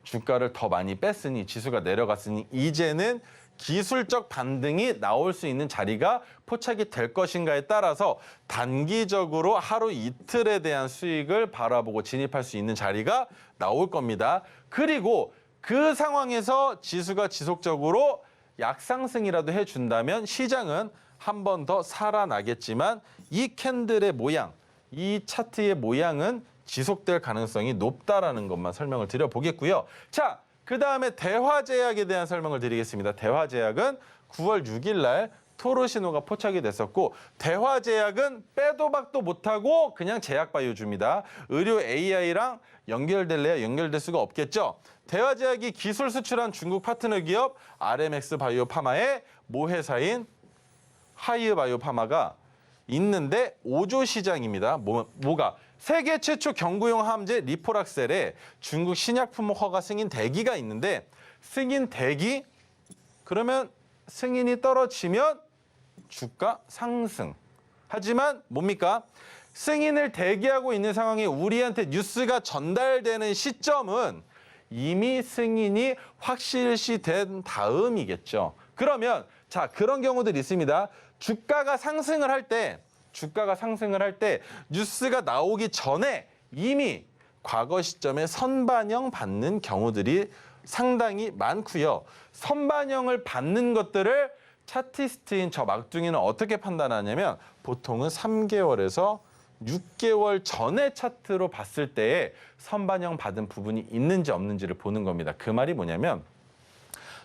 주가를 더 많이 뺐으니 지수가 내려갔으니 이제는 기술적 반등이 나올 수 있는 자리가 포착이 될 것인가에 따라서 단기적으로 하루 이틀에 대한 수익을 바라보고 진입할 수 있는 자리가 나올 겁니다. 그리고 그 상황에서 지수가 지속적으로 약상승이라도 해준다면 시장은 한 번 더 살아나겠지만 이 캔들의 모양, 이 차트의 모양은 지속될 가능성이 높다라는 것만 설명을 드려보겠고요. 자, 그 다음에 대화제약에 대한 설명을 드리겠습니다. 대화제약은 9월 6일 날 토르 신호가 포착이 됐었고 대화제약은 빼도 박도 못하고 그냥 제약바이오주입니다. 의료 AI랑 연결될래야 연결될 수가 없겠죠. 대화제약이 기술 수출한 중국 파트너 기업 RMX 바이오파마의 모회사인 하이어바이오파마가 있는데 5조 시장입니다. 뭐가? 세계 최초 경구용 항암제 리포락셀에 중국 신약품 허가 승인 대기가 있는데 승인 대기? 그러면 승인이 떨어지면 주가 상승. 하지만 뭡니까? 승인을 대기하고 있는 상황에 우리한테 뉴스가 전달되는 시점은 이미 승인이 확실시된 다음이겠죠. 그러면 자 그런 경우들이 있습니다. 주가가 상승을 할 때 뉴스가 나오기 전에 이미 과거 시점에 선반영 받는 경우들이 상당히 많고요. 선반영을 받는 것들을 차티스트인 저 막둥이는 어떻게 판단하냐면 보통은 3개월에서 6개월 전의 차트로 봤을 때에 선반영 받은 부분이 있는지 없는지를 보는 겁니다. 그 말이 뭐냐면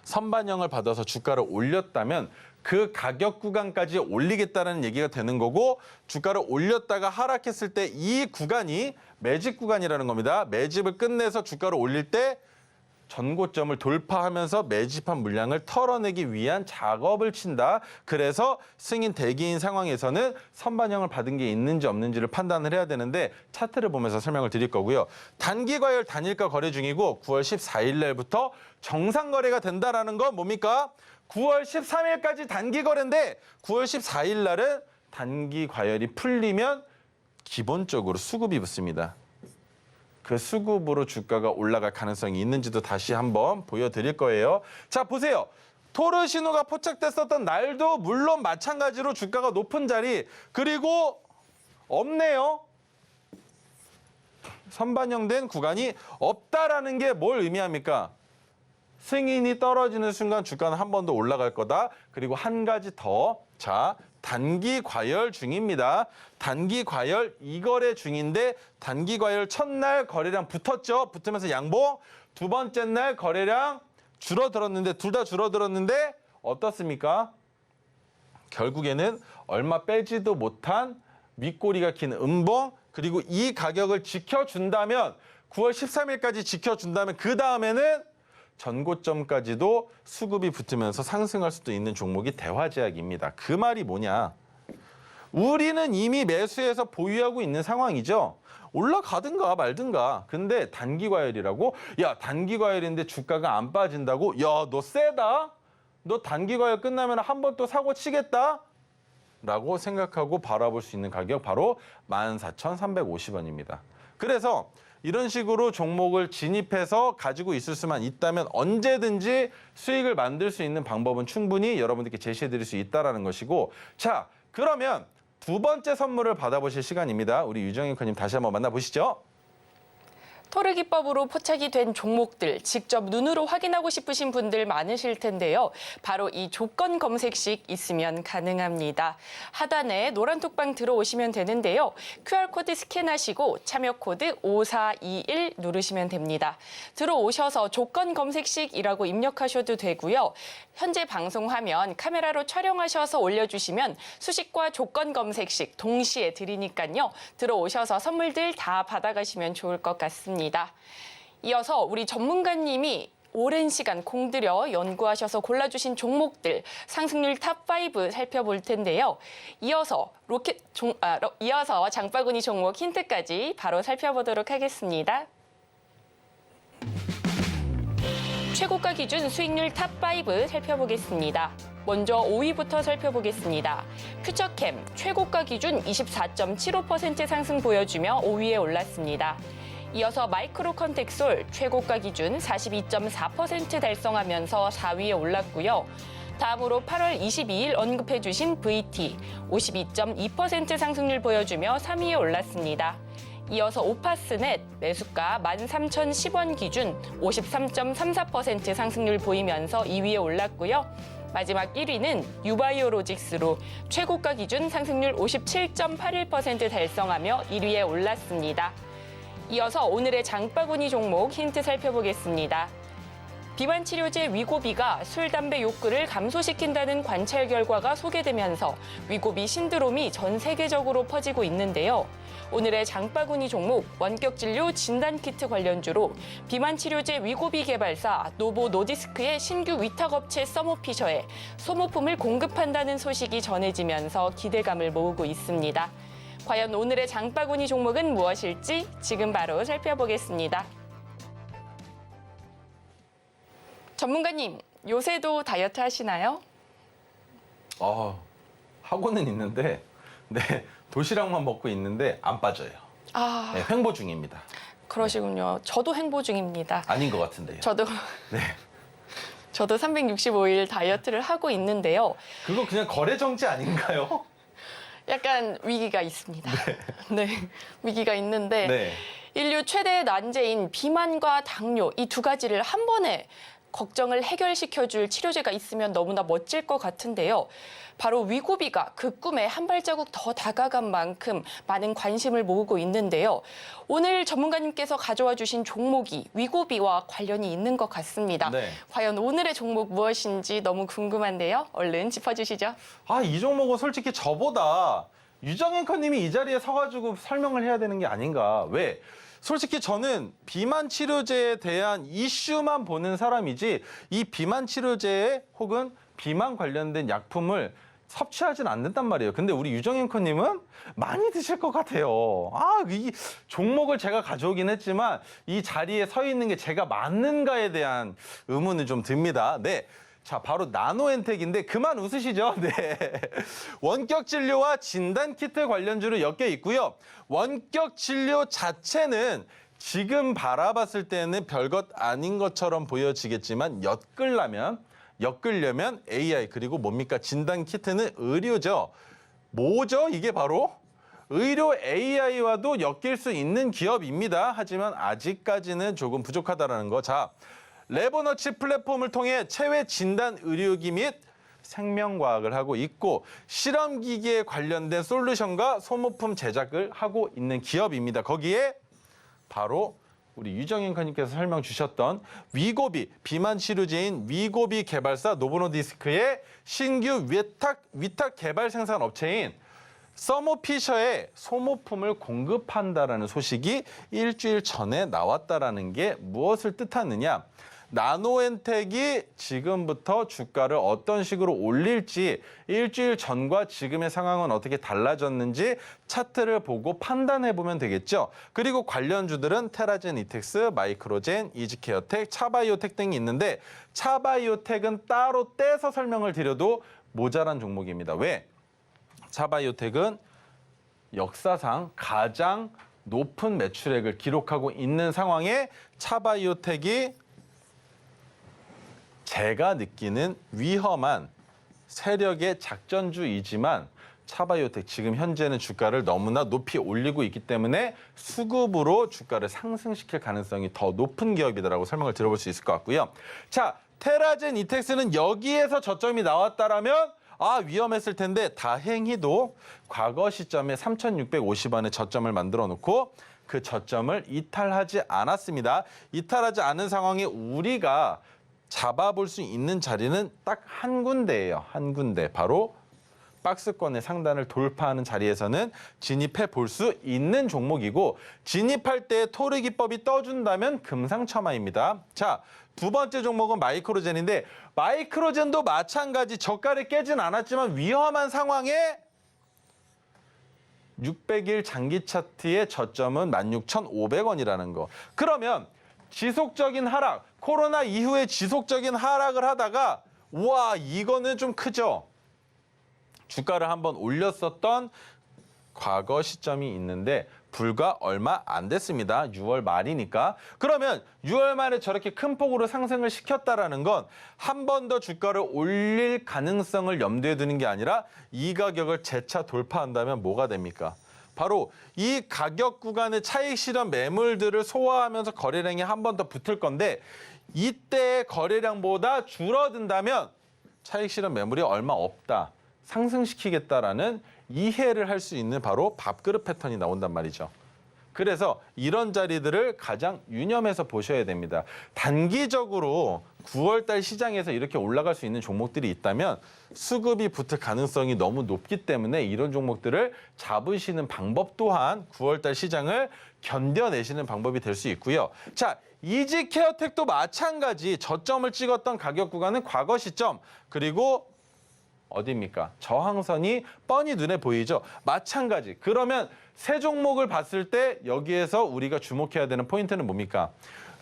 선반영을 받아서 주가를 올렸다면 그 가격 구간까지 올리겠다는 얘기가 되는 거고 주가를 올렸다가 하락했을 때 이 구간이 매집 구간이라는 겁니다. 매집을 끝내서 주가를 올릴 때 전고점을 돌파하면서 매집한 물량을 털어내기 위한 작업을 친다. 그래서 승인 대기인 상황에서는 선반영을 받은 게 있는지 없는지를 판단을 해야 되는데 차트를 보면서 설명을 드릴 거고요. 단기 과열 단일가 거래 중이고 9월 14일 날부터 정상 거래가 된다라는 건 뭡니까? 9월 13일까지 단기 거래인데 9월 14일 날은 단기 과열이 풀리면 기본적으로 수급이 붙습니다. 그 수급으로 주가가 올라갈 가능성이 있는지도 다시 한번 보여드릴 거예요. 자, 보세요. 토르 신호가 포착됐었던 날도 물론 마찬가지로 주가가 높은 자리 그리고 없네요. 선반영된 구간이 없다라는 게 뭘 의미합니까? 승인이 떨어지는 순간 주가는 한 번 더 올라갈 거다. 그리고 한 가지 더. 자, 단기 과열 중입니다. 단기 과열 2거래 중인데 단기 과열 첫날 거래량 붙었죠. 붙으면서 양봉. 두 번째 날 거래량 줄어들었는데 둘 다 줄어들었는데 어떻습니까? 결국에는 얼마 빼지도 못한 윗꼬리가 긴 음봉 그리고 이 가격을 지켜준다면 9월 13일까지 지켜준다면 그 다음에는 전고점까지도 수급이 붙으면서 상승할 수도 있는 종목이 대화제약입니다. 그 말이 뭐냐? 우리는 이미 매수해서 보유하고 있는 상황이죠. 올라가든가 말든가. 근데 단기 과열이라고? 야, 단기 과열인데 주가가 안 빠진다고? 야, 너 세다? 너 단기 과열 끝나면 한 번 또 사고 치겠다? 라고 생각하고 바라볼 수 있는 가격 바로 14,350원입니다. 그래서 이런 식으로 종목을 진입해서 가지고 있을 수만 있다면 언제든지 수익을 만들 수 있는 방법은 충분히 여러분들께 제시해드릴 수 있다는 것이고 자, 그러면 두 번째 선물을 받아보실 시간입니다. 우리 유정앵커님 다시 한번 만나보시죠. 토르 기법으로 포착이 된 종목들 직접 눈으로 확인하고 싶으신 분들 많으실 텐데요. 바로 이 조건 검색식 있으면 가능합니다. 하단에 노란 톡방 들어오시면 되는데요. QR코드 스캔하시고 참여 코드 5421 누르시면 됩니다. 들어오셔서 조건 검색식이라고 입력하셔도 되고요. 현재 방송 화면 카메라로 촬영하셔서 올려주시면 수식과 조건 검색식 동시에 드리니까요. 들어오셔서 선물들 다 받아가시면 좋을 것 같습니다. 이어서 우리 전문가님이 오랜 시간 공들여 연구하셔서 골라주신 종목들 상승률 탑5 살펴볼 텐데요. 이어서 장바구니 종목 힌트까지 바로 살펴보도록 하겠습니다. 최고가 기준 수익률 탑5 살펴보겠습니다. 먼저 5위부터 살펴보겠습니다. 퓨처캠 최고가 기준 24.75% 상승 보여주며 5위에 올랐습니다. 이어서 마이크로 컨텍솔 최고가 기준 42.4% 달성하면서 4위에 올랐고요. 다음으로 8월 22일 언급해 주신 VT 52.2% 상승률 보여주며 3위에 올랐습니다. 이어서 오파스넷 매수가 13,010원 기준 53.34% 상승률 보이면서 2위에 올랐고요. 마지막 1위는 유바이오로직스로 최고가 기준 상승률 57.81% 달성하며 1위에 올랐습니다. 이어서 오늘의 장바구니 종목 힌트 살펴보겠습니다. 비만 치료제 위고비가 술, 담배 욕구를 감소시킨다는 관찰 결과가 소개되면서 위고비 신드롬이 전 세계적으로 퍼지고 있는데요. 오늘의 장바구니 종목 원격진료 진단키트 관련주로 비만 치료제 위고비 개발사 노보 노디스크의 신규 위탁업체 서모피셔에 소모품을 공급한다는 소식이 전해지면서 기대감을 모으고 있습니다. 과연 오늘의 장바구니 종목은 무엇일지 지금 바로 살펴보겠습니다. 전문가님, 요새도 다이어트 하시나요? 하고는 있는데, 네, 도시락만 먹고 있는데 안 빠져요. 네, 횡보 중입니다. 그러시군요. 저도 횡보 중입니다. 아닌 것 같은데요. 네. 저도 365일 다이어트를 하고 있는데요. 그거 그냥 거래 정지 아닌가요? 약간 위기가 있습니다. 네, 위기가 있는데 네. 인류 최대의 난제인 비만과 당뇨 이 두 가지를 한 번에 걱정을 해결시켜줄 치료제가 있으면 너무나 멋질 것 같은데요. 바로 위고비가 그 꿈에 한 발자국 더 다가간 만큼 많은 관심을 모으고 있는데요. 오늘 전문가님께서 가져와 주신 종목이 위고비와 관련이 있는 것 같습니다. 네. 과연 오늘의 종목 무엇인지 너무 궁금한데요. 얼른 짚어주시죠. 이 종목은 솔직히 저보다 유정 앵커님이 이 자리에 서가지고 설명을 해야 되는 게 아닌가. 왜? 솔직히 저는 비만 치료제에 대한 이슈만 보는 사람이지 이 비만 치료제 혹은 비만 관련된 약품을 섭취하진 않는단 말이에요. 근데 우리 유정 앵커님은 많이 드실 것 같아요. 이 종목을 제가 가져오긴 했지만 이 자리에 서 있는 게 제가 맞는가에 대한 의문은 좀 듭니다. 네. 자, 바로 나노엔텍인데 그만 웃으시죠? 네. 원격 진료와 진단 키트 관련주로 엮여 있고요. 원격 진료 자체는 지금 바라봤을 때는 별것 아닌 것처럼 보여지겠지만 엮으려면 AI 그리고 뭡니까? 진단 키트는 의료죠. 뭐죠? 이게 바로 의료 AI와도 엮일 수 있는 기업입니다. 하지만 아직까지는 조금 부족하다는 거. 자, 레버너치 플랫폼을 통해 체외 진단 의료기 및 생명과학을 하고 있고 실험기기에 관련된 솔루션과 소모품 제작을 하고 있는 기업입니다. 거기에 바로 우리 유정 앵커님께서 설명 주셨던 위고비, 비만 치료제인 위고비 개발사 노보노디스크의 신규 위탁 개발 생산 업체인 서모피셔에 소모품을 공급한다라는 소식이 일주일 전에 나왔다라는 게 무엇을 뜻하느냐? 나노엔텍이 지금부터 주가를 어떤 식으로 올릴지 일주일 전과 지금의 상황은 어떻게 달라졌는지 차트를 보고 판단해 보면 되겠죠. 그리고 관련주들은 테라젠 이텍스, 마이크로젠, 이지케어텍, 차바이오텍 등이 있는데 차바이오텍은 따로 떼서 설명을 드려도 모자란 종목입니다. 왜? 차바이오텍은 역사상 가장 높은 매출액을 기록하고 있는 상황에 차바이오텍이 제가 느끼는 위험한 세력의 작전주이지만 차바이오텍 지금 현재는 주가를 너무나 높이 올리고 있기 때문에 수급으로 주가를 상승시킬 가능성이 더 높은 기업이다라고 설명을 들어볼 수 있을 것 같고요. 자, 테라젠 이텍스는 여기에서 저점이 나왔다라면 위험했을 텐데 다행히도 과거 시점에 3,650원의 저점을 만들어 놓고 그 저점을 이탈하지 않았습니다. 이탈하지 않은 상황에 우리가 잡아볼 수 있는 자리는 딱 한 군데예요. 한 군데. 바로 박스권의 상단을 돌파하는 자리에서는 진입해 볼 수 있는 종목이고 진입할 때 토르 기법이 떠준다면 금상첨화입니다. 자, 두 번째 종목은 마이크로젠인데 마이크로젠도 마찬가지 저가를 깨진 않았지만 위험한 상황에 600일 장기 차트의 저점은 16,500원이라는 거. 그러면 지속적인 하락, 코로나 이후에 지속적인 하락을 하다가 우와 이거는 좀 크죠. 주가를 한번 올렸었던 과거 시점이 있는데 불과 얼마 안 됐습니다. 6월 말이니까. 그러면 6월 말에 저렇게 큰 폭으로 상승을 시켰다라는 건 한 번 더 주가를 올릴 가능성을 염두에 두는 게 아니라 이 가격을 재차 돌파한다면 뭐가 됩니까? 바로 이 가격 구간의 차익 실현 매물들을 소화하면서 거래량이 한 번 더 붙을 건데 이때 거래량보다 줄어든다면 차익 실현 매물이 얼마 없다. 상승시키겠다라는 이해를 할 수 있는 바로 밥그릇 패턴이 나온단 말이죠. 그래서 이런 자리들을 가장 유념해서 보셔야 됩니다. 단기적으로 9월달 시장에서 이렇게 올라갈 수 있는 종목들이 있다면 수급이 붙을 가능성이 너무 높기 때문에 이런 종목들을 잡으시는 방법 또한 9월달 시장을 견뎌내시는 방법이 될 수 있고요. 자, 이지케어텍도 마찬가지 저점을 찍었던 가격 구간은 과거 시점 그리고 어디입니까? 저항선이 뻔히 눈에 보이죠? 마찬가지. 그러면 세 종목을 봤을 때 여기에서 우리가 주목해야 되는 포인트는 뭡니까?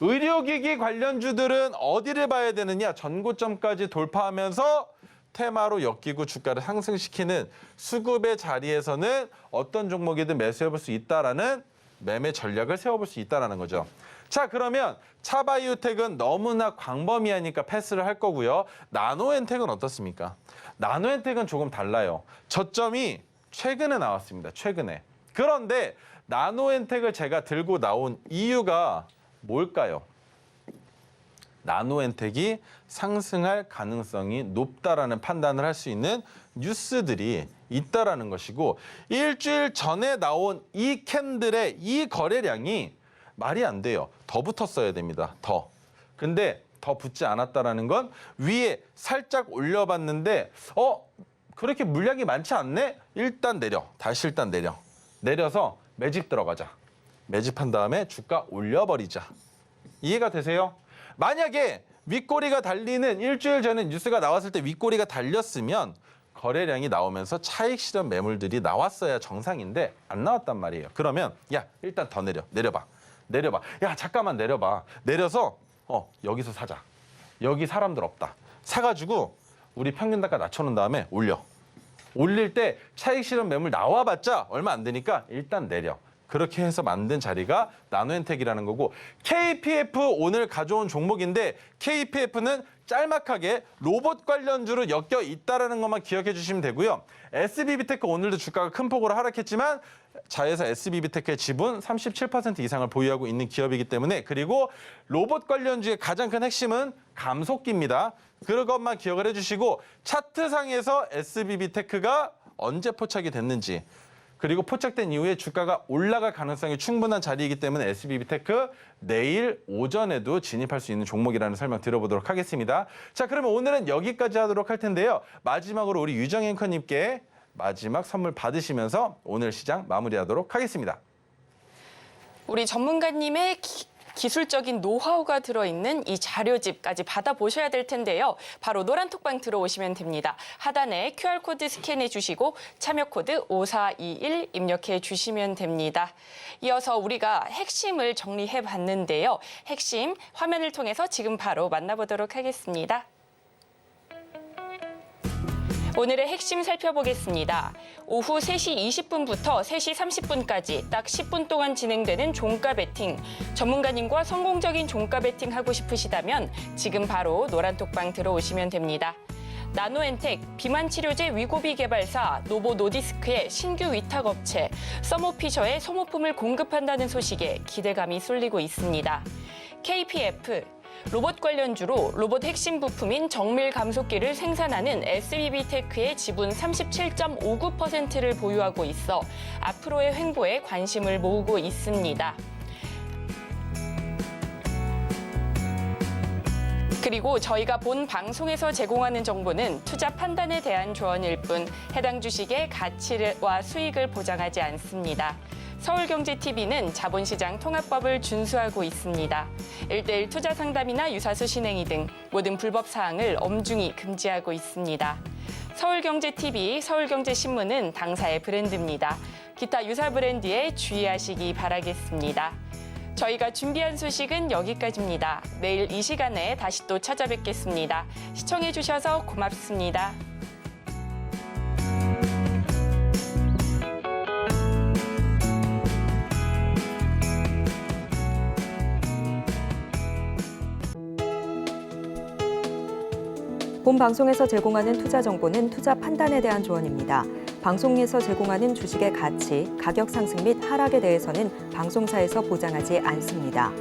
의료기기 관련주들은 어디를 봐야 되느냐? 전고점까지 돌파하면서 테마로 엮이고 주가를 상승시키는 수급의 자리에서는 어떤 종목이든 매수해볼 수 있다라는 매매 전략을 세워볼 수 있다라는 거죠. 자, 그러면 차바이오텍은 너무나 광범위하니까 패스를 할 거고요. 나노엔텍은 어떻습니까? 나노엔텍은 조금 달라요. 저점이 최근에 나왔습니다. 최근에. 그런데 나노엔텍을 제가 들고 나온 이유가 뭘까요? 나노엔텍이 상승할 가능성이 높다라는 판단을 할 수 있는 뉴스들이 있다라는 것이고 일주일 전에 나온 이 캔들의 이 거래량이 말이 안 돼요. 더 붙었어야 됩니다. 더. 근데 더 붙지 않았다라는 건 위에 살짝 올려봤는데 그렇게 물량이 많지 않네? 일단 내려. 다시 일단 내려. 내려서 매집 들어가자. 매집한 다음에 주가 올려버리자. 이해가 되세요? 만약에 윗꼬리가 달리는 일주일 전에 뉴스가 나왔을 때 윗꼬리가 달렸으면 거래량이 나오면서 차익 실현 매물들이 나왔어야 정상인데 안 나왔단 말이에요. 그러면 야 일단 더 내려. 내려봐. 내려봐. 야 잠깐만 내려봐. 내려서 여기서 사자. 여기 사람들 없다. 사가지고 우리 평균 단가 낮춰놓은 다음에 올려. 올릴 때 차익 실현 매물 나와봤자 얼마 안 되니까 일단 내려. 그렇게 해서 만든 자리가 나노엔텍이라는 거고 KPF 오늘 가져온 종목인데 KPF는 짤막하게 로봇 관련주로 엮여 있다는 것만 기억해 주시면 되고요. SBB테크 오늘도 주가가 큰 폭으로 하락했지만 자회사 SBB테크의 지분 37% 이상을 보유하고 있는 기업이기 때문에 그리고 로봇 관련주의 가장 큰 핵심은 감속기입니다. 그것만 기억을 해주시고 차트상에서 SBB테크가 언제 포착이 됐는지 그리고 포착된 이후에 주가가 올라갈 가능성이 충분한 자리이기 때문에 SBB테크 내일 오전에도 진입할 수 있는 종목이라는 설명 드려보도록 하겠습니다. 자, 그러면 오늘은 여기까지 하도록 할 텐데요. 마지막으로 우리 유정 앵커님께 마지막 선물 받으시면서 오늘 시장 마무리하도록 하겠습니다. 우리 전문가님의 기술적인 노하우가 들어있는 이 자료집까지 받아보셔야 될 텐데요. 바로 노란톡방 들어오시면 됩니다. 하단에 QR코드 스캔해 주시고 참여코드 5421 입력해 주시면 됩니다. 이어서 우리가 핵심을 정리해 봤는데요. 핵심 화면을 통해서 지금 바로 만나보도록 하겠습니다. 오늘의 핵심 살펴보겠습니다. 오후 3시 20분부터 3시 30분까지 딱 10분 동안 진행되는 종가 베팅. 전문가님과 성공적인 종가 베팅 하고 싶으시다면 지금 바로 노란톡방 들어오시면 됩니다. 나노엔텍, 비만치료제 위고비 개발사 노보노디스크의 신규 위탁업체 서모피셔의 소모품을 공급한다는 소식에 기대감이 쏠리고 있습니다. KPF, 로봇 관련주로 로봇 핵심 부품인 정밀 감속기를 생산하는 SBB테크의 지분 37.59%를 보유하고 있어 앞으로의 횡보에 관심을 모으고 있습니다. 그리고 저희가 본 방송에서 제공하는 정보는 투자 판단에 대한 조언일 뿐 해당 주식의 가치와 수익을 보장하지 않습니다. 서울경제TV는 자본시장 통합법을 준수하고 있습니다. 1:1 투자 상담이나 유사수 신행위 등 모든 불법 사항을 엄중히 금지하고 있습니다. 서울경제TV, 서울경제신문은 당사의 브랜드입니다. 기타 유사 브랜드에 주의하시기 바라겠습니다. 저희가 준비한 소식은 여기까지입니다. 내일 이 시간에 다시 또 찾아뵙겠습니다. 시청해주셔서 고맙습니다. 본 방송에서 제공하는 투자 정보는 투자 판단에 대한 조언입니다. 방송에서 제공하는 주식의 가치, 가격 상승 및 하락에 대해서는 방송사에서 보장하지 않습니다.